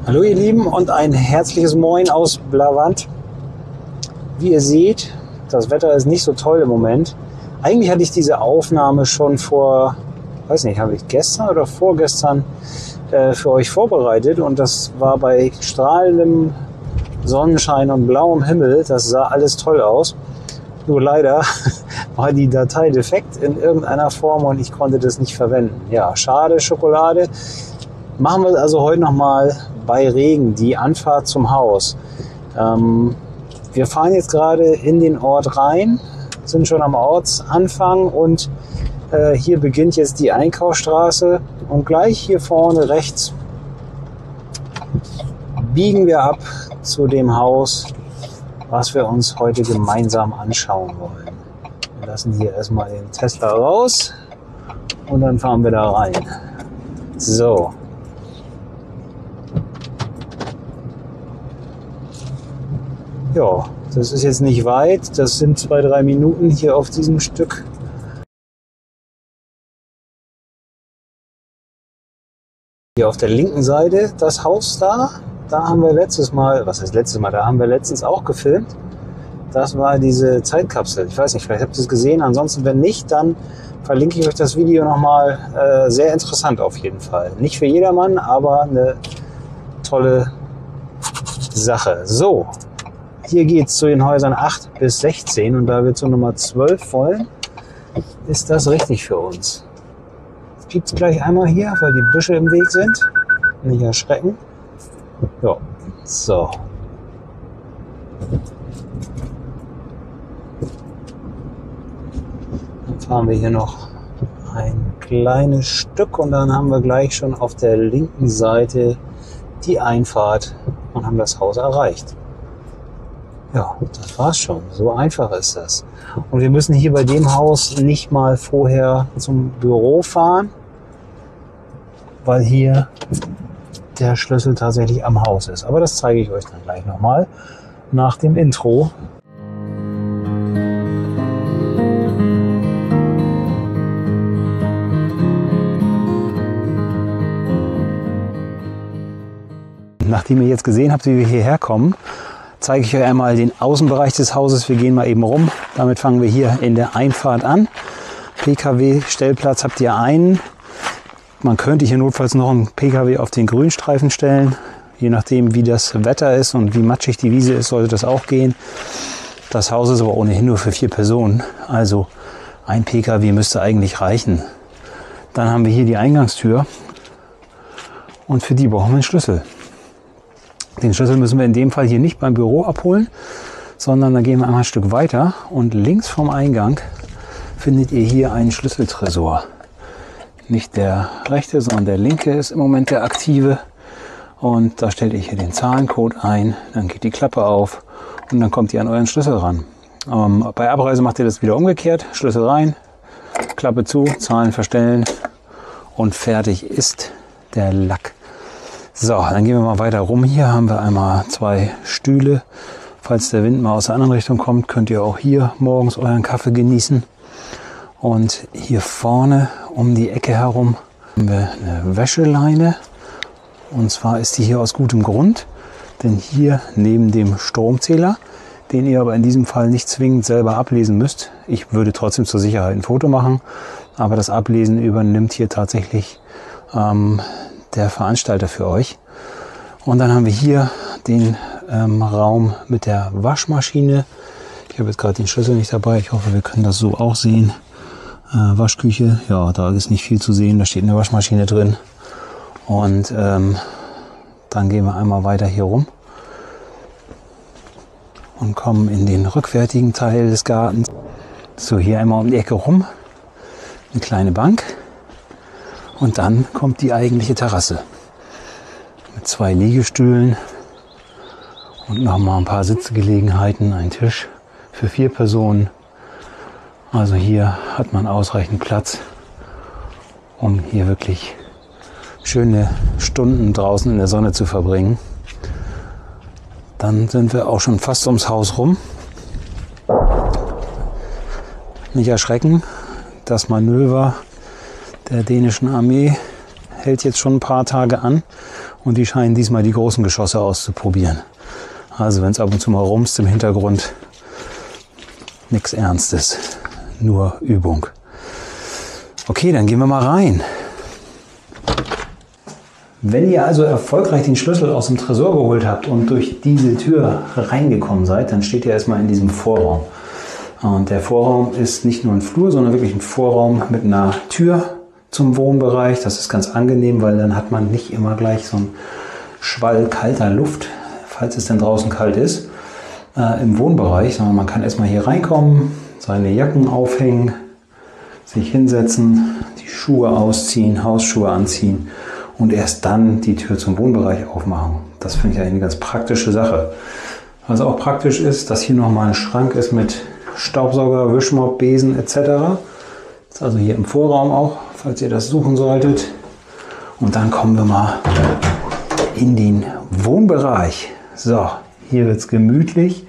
Hallo ihr Lieben und ein herzliches Moin aus Blavant. Wie ihr seht, das Wetter ist nicht so toll im Moment. Eigentlich hatte ich diese Aufnahme schon vor, weiß nicht, habe ich gestern oder vorgestern für euch vorbereitet und das war bei strahlendem Sonnenschein und blauem Himmel. Das sah alles toll aus. Nur leider war die Datei defekt in irgendeiner Form und ich konnte das nicht verwenden. Ja, schade, Schokolade. Machen wir also heute nochmal bei Regen die Anfahrt zum Haus. Wir fahren jetzt gerade in den Ort rein, sind schon am Ortsanfang und hier beginnt jetzt die Einkaufsstraße und gleich hier vorne rechts biegen wir ab zu dem Haus, was wir uns heute gemeinsam anschauen wollen. Wir lassen hier erstmal den Tesla raus und dann fahren wir da rein. So. Ja, das ist jetzt nicht weit. Das sind 2-3 Minuten hier auf diesem Stück. Hier auf der linken Seite das Haus da. Da haben wir letztes Mal, was heißt letztes Mal, da haben wir letztens auch gefilmt. Das war diese Zeitkapsel. Ich weiß nicht, vielleicht habt ihr es gesehen. Ansonsten, wenn nicht, dann verlinke ich euch das Video nochmal. Sehr interessant auf jeden Fall. Nicht für jedermann, aber eine tolle Sache. So. Hier geht es zu den Häusern 8 bis 16 und da wir zur Nummer 12 wollen, ist das richtig für uns. Jetzt piept es gleich einmal hier, weil die Büsche im Weg sind. Nicht erschrecken. Ja, so. Dann fahren wir hier noch ein kleines Stück und dann haben wir gleich schon auf der linken Seite die Einfahrt und haben das Haus erreicht. Ja, das war's schon. So einfach ist das. Und wir müssen hier bei dem Haus nicht mal vorher zum Büro fahren, weil hier der Schlüssel tatsächlich am Haus ist. Aber das zeige ich euch dann gleich nochmal nach dem Intro. Nachdem ihr jetzt gesehen habt, wie wir hierher kommen, zeige ich euch einmal den Außenbereich des Hauses. Wir gehen mal eben rum. Damit fangen wir hier in der Einfahrt an. PKW-Stellplatz habt ihr einen. Man könnte hier notfalls noch einen PKW auf den Grünstreifen stellen. Je nachdem, wie das Wetter ist und wie matschig die Wiese ist, sollte das auch gehen. Das Haus ist aber ohnehin nur für 4 Personen. Also ein PKW müsste eigentlich reichen. Dann haben wir hier die Eingangstür. Und für die brauchen wir einen Schlüssel. Den Schlüssel müssen wir in dem Fall hier nicht beim Büro abholen, sondern da gehen wir einmal ein Stück weiter und links vom Eingang findet ihr hier einen Schlüsseltresor. Nicht der rechte, sondern der linke ist im Moment der aktive. Und da stellt ihr hier den Zahlencode ein, dann geht die Klappe auf und dann kommt ihr an euren Schlüssel ran. Bei Abreise macht ihr das wieder umgekehrt. Schlüssel rein, Klappe zu, Zahlen verstellen und fertig ist der Lack. So, dann gehen wir mal weiter rum. Hier haben wir einmal 2 Stühle. Falls der Wind mal aus der anderen Richtung kommt, könnt ihr auch hier morgens euren Kaffee genießen. Und hier vorne um die Ecke herum haben wir eine Wäscheleine. Und zwar ist die hier aus gutem Grund. Denn hier neben dem Stromzähler, den ihr aber in diesem Fall nicht zwingend selber ablesen müsst. Ich würde trotzdem zur Sicherheit ein Foto machen. Aber das Ablesen übernimmt hier tatsächlich der Veranstalter für euch. Und dann haben wir hier den Raum mit der Waschmaschine. Ich habe jetzt gerade den Schlüssel nicht dabei. Ich hoffe, wir können das so auch sehen. Waschküche, ja, da ist nicht viel zu sehen. Da steht eine Waschmaschine drin. Und dann gehen wir einmal weiter hier rum und kommen in den rückwärtigen Teil des Gartens. So, hier einmal um die Ecke rum. Eine kleine Bank. Und dann kommt die eigentliche Terrasse mit 2 Liegestühlen und nochmal ein paar Sitzgelegenheiten, ein Tisch für 4 Personen. Also hier hat man ausreichend Platz, um hier wirklich schöne Stunden draußen in der Sonne zu verbringen. Dann sind wir auch schon fast ums Haus rum. Nicht erschrecken, das Manöver der dänischen Armee hält jetzt schon ein paar Tage an und die scheinen diesmal die großen Geschosse auszuprobieren. Also wenn es ab und zu mal rumst im Hintergrund, nichts Ernstes, nur Übung. Okay, dann gehen wir mal rein. Wenn ihr also erfolgreich den Schlüssel aus dem Tresor geholt habt und durch diese Tür reingekommen seid, dann steht ihr erstmal in diesem Vorraum. Und der Vorraum ist nicht nur ein Flur, sondern wirklich ein Vorraum mit einer Tür zum Wohnbereich. Das ist ganz angenehm, weil dann hat man nicht immer gleich so einen Schwall kalter Luft, falls es denn draußen kalt ist, im Wohnbereich, sondern man kann erstmal hier reinkommen, seine Jacken aufhängen, sich hinsetzen, die Schuhe ausziehen, Hausschuhe anziehen und erst dann die Tür zum Wohnbereich aufmachen. Das finde ich eine ganz praktische Sache. Was auch praktisch ist, dass hier nochmal ein Schrank ist mit Staubsauger, Wischmopp, Besen etc. Das ist also hier im Vorraum auch, falls ihr das suchen solltet. Und dann kommen wir mal in den Wohnbereich. So, hier wird es gemütlich.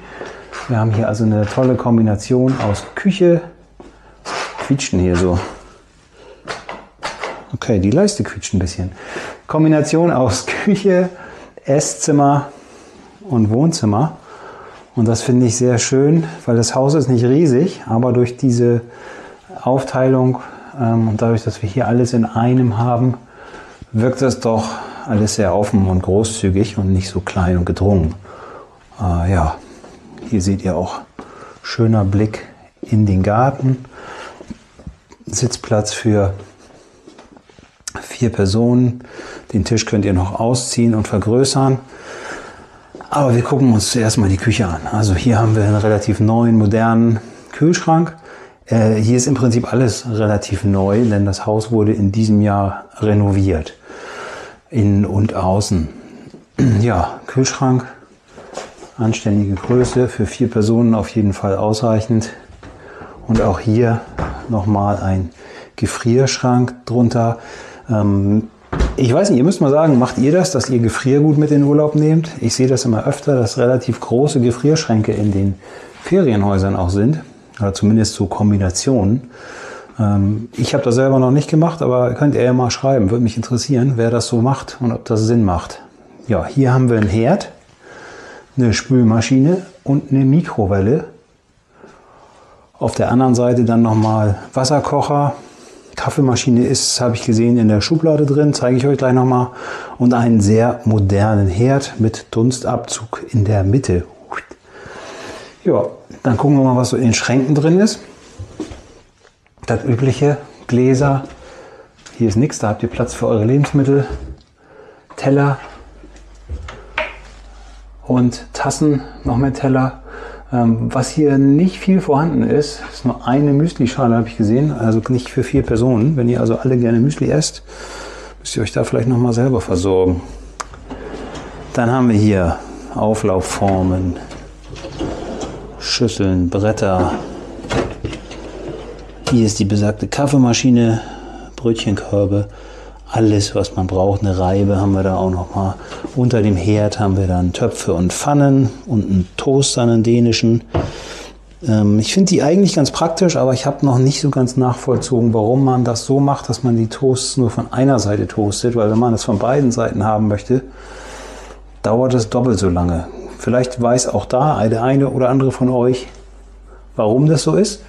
Wir haben hier also eine tolle Kombination aus Küche. Was quietscht denn hier so? Okay, die Leiste quietscht ein bisschen. Kombination aus Küche, Esszimmer und Wohnzimmer. Und das finde ich sehr schön, weil das Haus ist nicht riesig, aber durch diese Aufteilung und dadurch, dass wir hier alles in einem haben, wirkt es doch alles sehr offen und großzügig und nicht so klein und gedrungen. Ja, hier seht ihr auch schöner Blick in den Garten. Sitzplatz für 4 Personen. Den Tisch könnt ihr noch ausziehen und vergrößern. Aber wir gucken uns zuerst mal die Küche an. Also hier haben wir einen relativ neuen, modernen Kühlschrank. Hier ist im Prinzip alles relativ neu, denn das Haus wurde in diesem Jahr renoviert. Innen und außen. Ja, Kühlschrank, anständige Größe, für 4 Personen auf jeden Fall ausreichend. Und auch hier nochmal ein Gefrierschrank drunter. Ich weiß nicht, ihr müsst mal sagen, macht ihr das, dass ihr Gefriergut mit in den Urlaub nehmt? Ich sehe das immer öfter, dass relativ große Gefrierschränke in den Ferienhäusern auch sind. Oder zumindest so Kombinationen. Ich habe das selber noch nicht gemacht, aber könnt ihr ja mal schreiben. Würde mich interessieren, wer das so macht und ob das Sinn macht. Ja, hier haben wir einen Herd, eine Spülmaschine und eine Mikrowelle. Auf der anderen Seite dann nochmal Wasserkocher. Kaffeemaschine ist, habe ich gesehen, in der Schublade drin, zeige ich euch gleich nochmal. Und einen sehr modernen Herd mit Dunstabzug in der Mitte. Ja, dann gucken wir mal, was so in den Schränken drin ist. Das übliche, Gläser. Hier ist nichts, da habt ihr Platz für eure Lebensmittel. Teller und Tassen, noch mehr Teller. Was hier nicht viel vorhanden ist, ist nur eine Müslischale, habe ich gesehen, also nicht für 4 Personen. Wenn ihr also alle gerne Müsli esst, müsst ihr euch da vielleicht noch mal selber versorgen. Dann haben wir hier Auflaufformen, Schüsseln, Bretter. Hier ist die besagte Kaffeemaschine, Brötchenkörbe, alles, was man braucht. Eine Reibe haben wir da auch noch mal. Unter dem Herd haben wir dann Töpfe und Pfannen und einen Toaster, einen dänischen. Ich finde die eigentlich ganz praktisch, aber ich habe noch nicht so ganz nachvollzogen, warum man das so macht, dass man die Toasts nur von einer Seite toastet. Weil wenn man das von beiden Seiten haben möchte, dauert es doppelt so lange. Vielleicht weiß auch da der eine oder andere von euch, warum das so ist.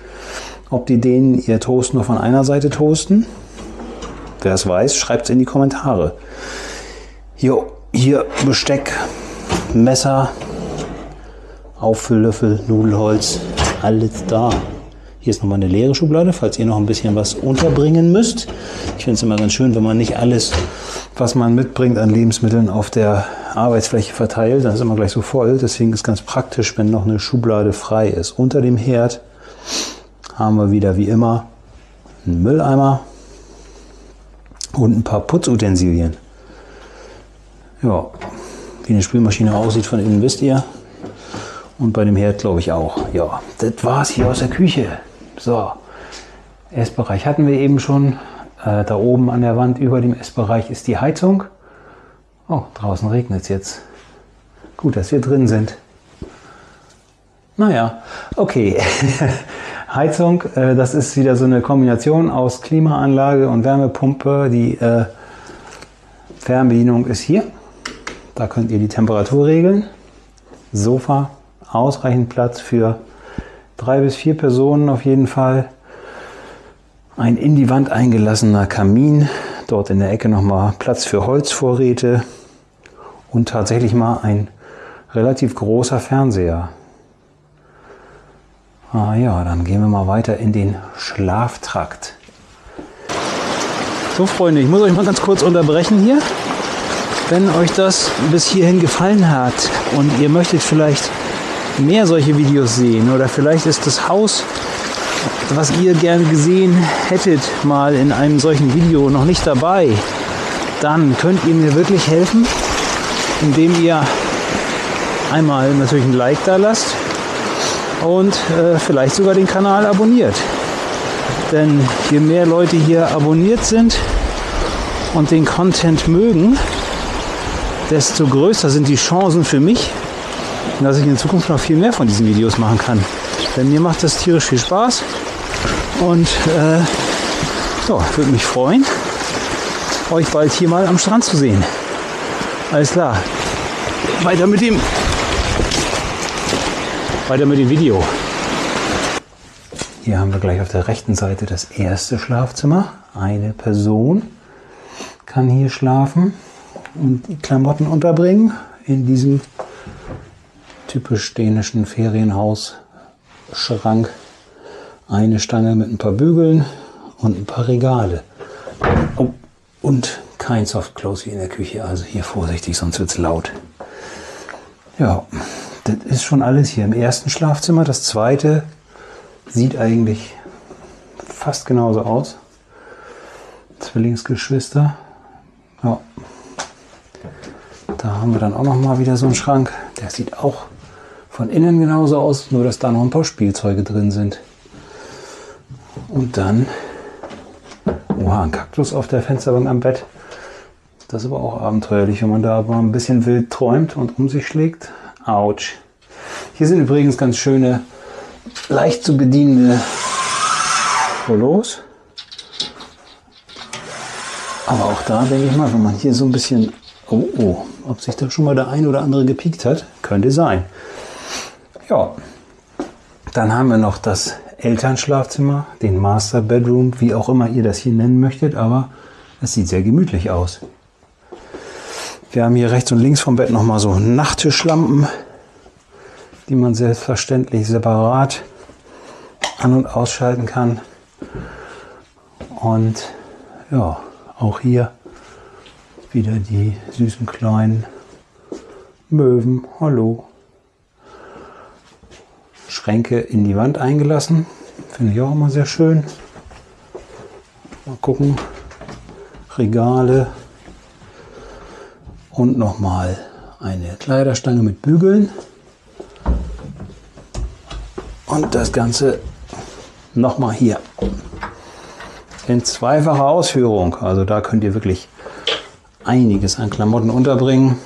Ob die Dänen ihr Toast nur von einer Seite toasten. Wer es weiß, schreibt es in die Kommentare. Hier Besteck, Messer, Auffülllöffel, Nudelholz, alles da. Hier ist nochmal eine leere Schublade, falls ihr noch ein bisschen was unterbringen müsst. Ich finde es immer ganz schön, wenn man nicht alles, was man mitbringt an Lebensmitteln, auf der Arbeitsfläche verteilt. Dann ist immer gleich so voll. Deswegen ist es ganz praktisch, wenn noch eine Schublade frei ist. Unter dem Herd haben wir wieder wie immer einen Mülleimer und ein paar Putzutensilien. Ja, wie eine Spülmaschine aussieht von innen, wisst ihr. Und bei dem Herd glaube ich auch. Ja, das war's hier aus der Küche. So, Essbereich hatten wir eben schon. Da oben an der Wand über dem Essbereich ist die Heizung. Oh, draußen regnet es jetzt. Gut, dass wir drin sind. Naja, okay. Heizung, das ist wieder so eine Kombination aus Klimaanlage und Wärmepumpe. Die Fernbedienung ist hier. Da könnt ihr die Temperatur regeln. Sofa, ausreichend Platz für 3 bis 4 Personen auf jeden Fall. Ein in die Wand eingelassener Kamin. Dort in der Ecke nochmal Platz für Holzvorräte. Und tatsächlich mal ein relativ großer Fernseher. Ah ja, dann gehen wir mal weiter in den Schlaftrakt. So Freunde, ich muss euch mal ganz kurz unterbrechen hier. Wenn euch das bis hierhin gefallen hat und ihr möchtet vielleicht mehr solche Videos sehen oder vielleicht ist das Haus, was ihr gerne gesehen hättet, mal in einem solchen Video noch nicht dabei, dann könnt ihr mir wirklich helfen, indem ihr einmal natürlich ein Like da lasst und vielleicht sogar den Kanal abonniert. Denn je mehr Leute hier abonniert sind und den Content mögen, desto größer sind die Chancen für mich, dass ich in Zukunft noch viel mehr von diesen Videos machen kann. Denn mir macht das tierisch viel Spaß und ja, würde mich freuen, euch bald hier mal am Strand zu sehen. Alles klar, weiter mit dem Video. Hier haben wir gleich auf der rechten Seite das erste Schlafzimmer. Eine Person kann hier schlafen und die Klamotten unterbringen in diesem typisch dänischen Ferienhausschrank. Eine Stange mit ein paar Bügeln und ein paar Regale. Oh, und kein Softclose wie in der Küche, also hier vorsichtig, sonst wird es laut. Ja, das ist schon alles hier im ersten Schlafzimmer. Das zweite sieht eigentlich fast genauso aus. Zwillingsgeschwister. Ja. Da haben wir dann auch noch mal wieder so einen Schrank. Der sieht auch von innen genauso aus, nur dass da noch ein paar Spielzeuge drin sind. Und dann, oha, ein Kaktus auf der Fensterbank am Bett. Das ist aber auch abenteuerlich, wenn man da aber ein bisschen wild träumt und um sich schlägt. Autsch. Hier sind übrigens ganz schöne, leicht zu bedienende Rollos. Aber auch da denke ich mal, wenn man hier so ein bisschen, oh, ob sich da schon mal der ein oder andere gepiekt hat, könnte sein. Ja, dann haben wir noch das Elternschlafzimmer, den Master Bedroom, wie auch immer ihr das hier nennen möchtet, aber es sieht sehr gemütlich aus. Wir haben hier rechts und links vom Bett nochmal so Nachttischlampen, die man selbstverständlich separat an- und ausschalten kann. Und ja, auch hier wieder die süßen kleinen Möwen. Hallo. Schränke in die Wand eingelassen. Finde ich auch immer sehr schön. Mal gucken. Regale. Und nochmal eine Kleiderstange mit Bügeln. Und das Ganze nochmal hier in zweifacher Ausführung. Also da könnt ihr wirklich einiges an Klamotten unterbringen.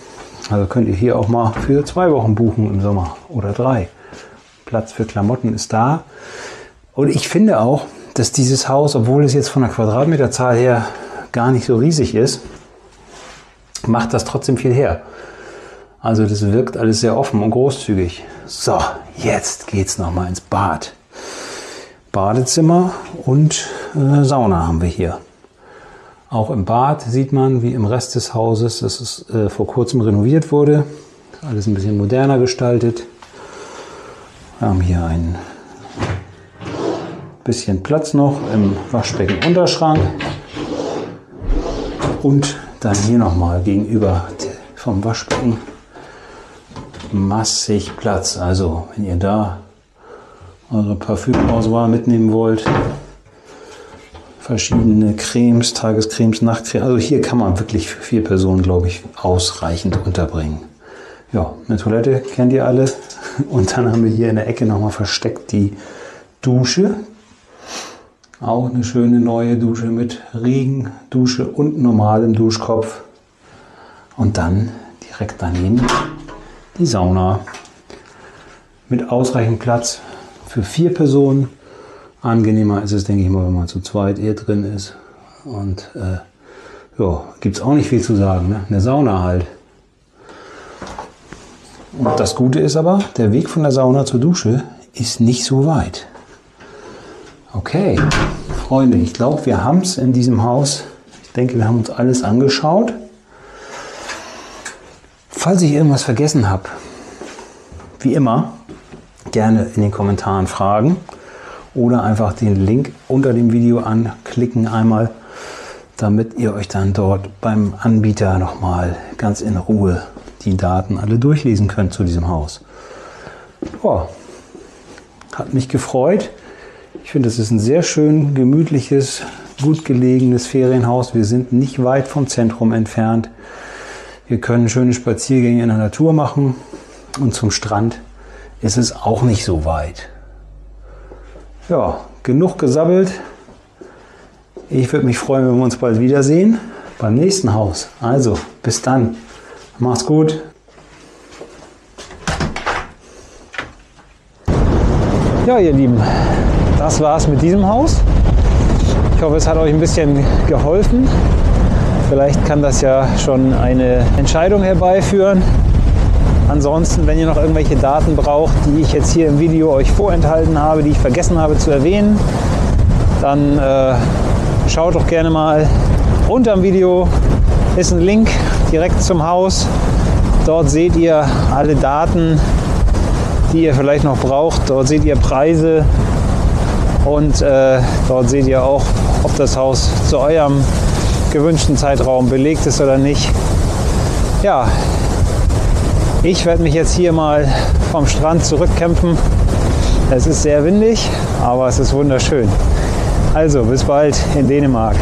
Also könnt ihr hier auch mal für 2 Wochen buchen im Sommer oder 3. Platz für Klamotten ist da. Und ich finde auch, dass dieses Haus, obwohl es jetzt von der Quadratmeterzahl her gar nicht so riesig ist, macht das trotzdem viel her. Also das wirkt alles sehr offen und großzügig. So, jetzt geht's nochmal ins Bad. Badezimmer und Sauna haben wir hier. Auch im Bad sieht man, wie im Rest des Hauses, dass es vor kurzem renoviert wurde. Alles ein bisschen moderner gestaltet. Wir haben hier ein bisschen Platz noch im Waschbecken-Unterschrank. Und dann hier nochmal gegenüber vom Waschbecken massig Platz. Also wenn ihr da eure Parfümauswahl mitnehmen wollt, verschiedene Cremes, Tagescremes, Nachtcremes. Also hier kann man wirklich für 4 Personen, glaube ich, ausreichend unterbringen. Ja, eine Toilette kennt ihr alle. Und dann haben wir hier in der Ecke nochmal versteckt die Dusche. Auch eine schöne neue Dusche mit Regendusche und normalem Duschkopf. Und dann direkt daneben die Sauna. Mit ausreichend Platz für 4 Personen. Angenehmer ist es, denke ich mal, wenn man zu zweit eher drin ist. Und ja, Ja, gibt es auch nicht viel zu sagen, ne? Eine Sauna halt. Und das Gute ist aber, der Weg von der Sauna zur Dusche ist nicht so weit. Okay, Freunde, ich glaube, wir haben es in diesem Haus. Ich denke, wir haben uns alles angeschaut. Falls ich irgendwas vergessen habe, wie immer, gerne in den Kommentaren fragen oder einfach den Link unter dem Video anklicken einmal, damit ihr euch dann dort beim Anbieter nochmal ganz in Ruhe die Daten alle durchlesen könnt zu diesem Haus. Oh, hat mich gefreut. Ich finde, es ist ein sehr schön gemütliches, gut gelegenes Ferienhaus. Wir sind nicht weit vom Zentrum entfernt. Wir können schöne Spaziergänge in der Natur machen und zum Strand ist es auch nicht so weit. Ja, genug gesabbelt. Ich würde mich freuen, wenn wir uns bald wiedersehen beim nächsten Haus. Also, bis dann. Mach's gut. Ja, ihr Lieben, das war's mit diesem Haus. Ich hoffe, es hat euch ein bisschen geholfen. Vielleicht kann das ja schon eine Entscheidung herbeiführen. Ansonsten, wenn ihr noch irgendwelche Daten braucht, die ich jetzt hier im Video euch vorenthalten habe, die ich vergessen habe zu erwähnen, dann schaut doch gerne mal. Unter dem Video ist ein Link direkt zum Haus. Dort seht ihr alle Daten, die ihr vielleicht noch braucht. Dort seht ihr Preise und dort seht ihr auch, ob das Haus zu eurem gewünschten Zeitraum belegt ist oder nicht. Ja, ich werde mich jetzt hier mal vom Strand zurückkämpfen. Es ist sehr windig, aber es ist wunderschön. Also bis bald in Dänemark.